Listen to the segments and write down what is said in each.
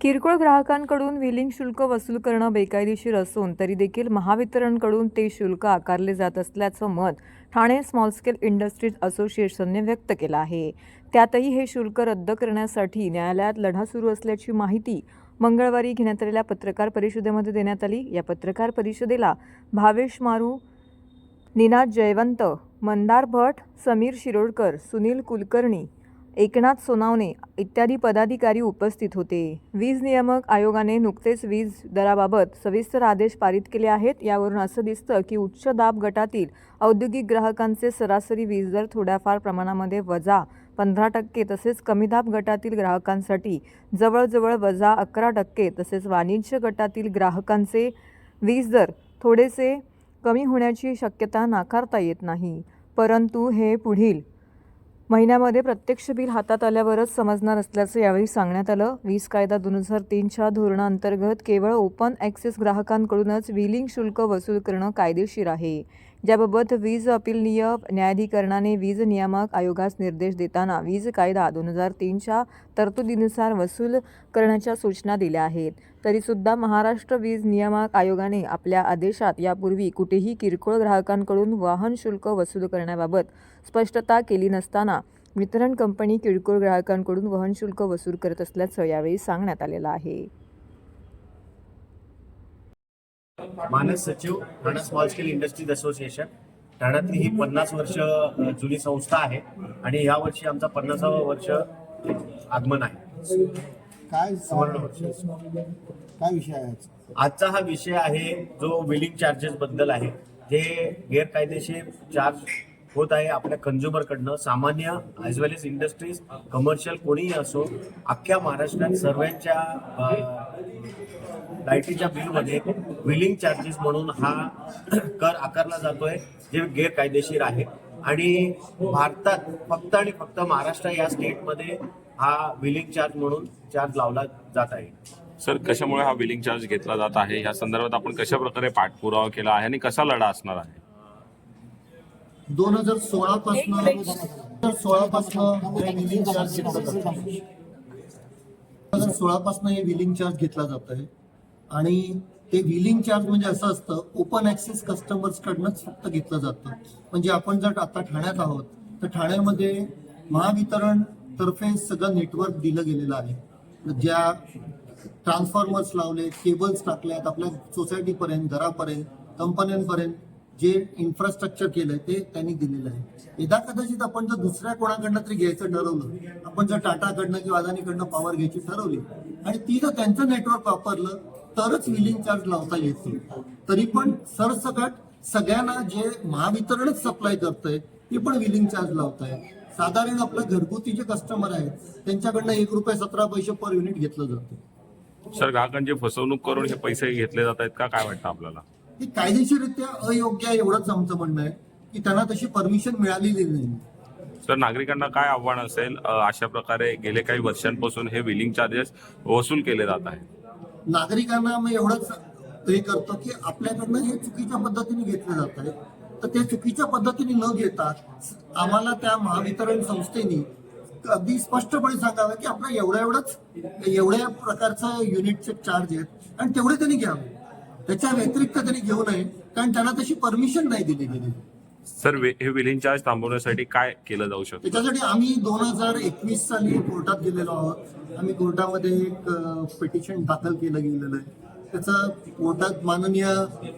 किरकोळ ग्राहकांकडून व्हीलिंग शुल्क वसूल करणं बेकायदेशीर असून तरी देखील महावितरणकडून ते शुल्क आकारले जात असल्याचं मत ठाणे स्मॉल स्केल इंडस्ट्रीज असोसिएशनने व्यक्त केलं आहे। त्यातही हे शुल्क रद्द करण्यासाठी न्यायालयात लढा सुरू असल्याची माहिती मंगळवारी घेण्यात आलेल्या पत्रकार परिषदेमध्ये देण्यात आली। या पत्रकार परिषदेला भावेश मारू, निनाद जयवंत, मंदार भट, समीर शिरोडकर, सुनील कुलकर्णी, एकनाथ सोनावणे इत्यादी पदाधिकारी उपस्थित होते। वीज नियामक आयोगाने नुकतेच वीज दराबाबत सविस्तर आदेश पारित केले आहेत। यावरून असं दिसतं की उच्च दाब गटातील औद्योगिक ग्राहकांचे सरासरी वीज दर थोड्याफार प्रमाणामध्ये वजा 15% तसेच कमी दाब गटातील ग्राहकांसाठी जवळजवळ वजा 11% तसेच वाणिज्य गटातील ग्राहकांचे वीज दर थोडेसे कमी होण्याची शक्यता नाकारता येत नाही, परंतु हे पुढील महिन्यामध्ये प्रत्यक्ष बिल हातात आल्यावरच समजणार असल्याचं यावेळी सांगण्यात आलं। वीज कायदा 2003च्या धोरणाअंतर्गत केवळ ओपन ॲक्सेस ग्राहकांकडूनच व्हीलिंग शुल्क वसूल करणं कायदेशीर आहे। ज्याबाबत वीज अपीलनीय न्यायाधिकरणाने वीज नियामक आयोगास निर्देश देताना वीज कायदा 2003च्या तरतुदीनुसार वसूल करण्याच्या सूचना दिल्या आहेत। तरीसुद्धा महाराष्ट्र वीज नियामक आयोगाने आपल्या आदेशात यापूर्वी कुठेही किरकोळ ग्राहकांकडून वाहन शुल्क वसूल करण्याबाबत स्पष्टता केली नसताना वितरण कंपनी किरकोळ ग्राहकांकडून वाहन शुल्क वसूल करत असल्याचं यावेळी सांगण्यात आलेलं आहे। मानस सचिव Thane small scale industries association ठाण्यातली ही 50 वर्ष जुनी संस्था आहे आणि या वर्षी आमचा 50वा वर्ष आगमन आहे। काय सुवर्ण वर्ष काय विषय आहे आजचा हा विषय आहे जो बिलिंग चार्जेस बद्दल आहे। जे गैरकायदेशीर चार्ज होत आहे आपल्या कंझ्युमर कडनं, सामान्य ॲज वेल एज इंडस्ट्रीज, कमर्शियल कोणीही असो, अख्ख्या महाराष्ट्रात सर्वांच्या लाईटीच्या बिलमध्ये बिलिंग चार्जेस म्हणून हा कर आकारला जातोय, जे गैरकायदेशीर आहे। आणि भारतात फक्त आणि फक्त महाराष्ट्र या स्टेटमध्ये हा बिलिंग चार्ज म्हणून चार्ज लावला जात आहे। सर, कशामुळे हा बिलिंग चार्ज घेतला जात आहे या संदर्भात आपण कशा प्रकारे पाठपुरावा केला आहे आणि कसा लढा असणार आहे? 2016 पासून हे व्हीलिंग चार्ज घेतला जातो। 2016 पासून हे व्हीलिंग चार्ज घेतला जात आहे आणि ते व्हीलिंग चार्ज म्हणजे असं असतं, ओपन ऍक्सेस कस्टमर्स कडनंच फक्त घेतलं जातं। म्हणजे आपण जर आता ठाण्यात आहोत तर ठाण्यामध्ये महावितरण तर्फे सगळं नेटवर्क दिलं गेलेलं आहे। ज्या ट्रान्सफॉर्मर्स लावले, केबल्स टाकल्यात, आपल्या सोसायटीपर्यंत, घरापर्यंत, कंपन्यांपर्यंत जे इन्फ्रास्ट्रक्चर केलंय ते त्यांनी दिलेलं आहे। यदा कदाचित आपण जर दुसऱ्या कोणाकडनं तरी घ्यायचं ठरवलं, आपण जर टाटाकडनं किंवा अदानीकडनं पॉवर घ्यायची ठरवली आणि ती जर त्यांचं नेटवर्क वापरलं तरच व्हीलिंग चार्ज लावता येतो। तरी पण सरसकट सगळ्यांना जे महावितरणच सप्लाय करतंय ते पण व्हीलिंग चार्ज लावताय। साधारण आपलं घरगुती जे कस्टमर आहेत त्यांच्याकडनं ₹1.17 पर युनिट घेतलं जातं। सर, ग्राहकांची फसवणूक करून हे पैसे घेतले जात आहेत का, काय वाटतं आपल्याला? हे कायदेशीररित्या अयोग्य आहे, एवढंच आमचं म्हणणं आहे की त्यांना तशी परमिशन मिळालेली नाही। सर, नागरिकांना काय आव्हान असेल अशा प्रकारे गेले काही वर्षांपासून हे बिलिंग चार्जेस वसूल केले जात आहेत? नागरिकांना मी एवढंच हे करतो की आपल्याकडनं हे चुकीच्या पद्धतीने घेतलं जात आहे, तर ते चुकीच्या पद्धतीने न घेता आम्हाला त्या महावितरण संस्थेने अगदी स्पष्टपणे सांगावं की आपला एवढ्या प्रकारचा युनिटचे चार्ज आहेत आणि तेवढे त्यांनी घ्यावे, त्याच्या व्यतिरिक्त त्यांनी घेऊ नये, कारण त्यांना तशी परमिशन नाही दिली गेली। सर, हे बिलिंग चार्ज थांबवण्यासाठी काय केलं जाऊ शकतं? त्याच्यासाठी आम्ही 2021 साली कोर्टात गेलेलो आहोत। आम्ही कोर्टामध्ये एक पिटिशन दाखल केलं गेलेलं आहे। त्याचा कोर्टात माननीय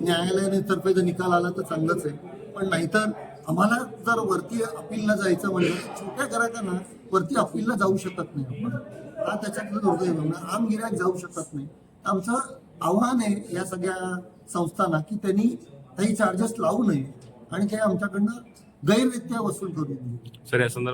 न्यायालयाने तर्फे जर निकाल आला तर चांगलंच आहे, पण नाहीतर आम्हाला जर वरती अपीलला जायचं म्हणलं तर छोट्या ग्राहकांना वरती अपीलला जाऊ शकत नाही आपण, हा त्याच्यातलं दुर्दैव आहे। आम गिराहक जाऊ शकत नाही। आमचं आव्हान आहे या सगळ्या संस्थांना की त्यांनी काही चार्जेस लावू नये आणि ते आमच्याकडनं गैररित्या वसूल करू नये। सर, या संदर्भात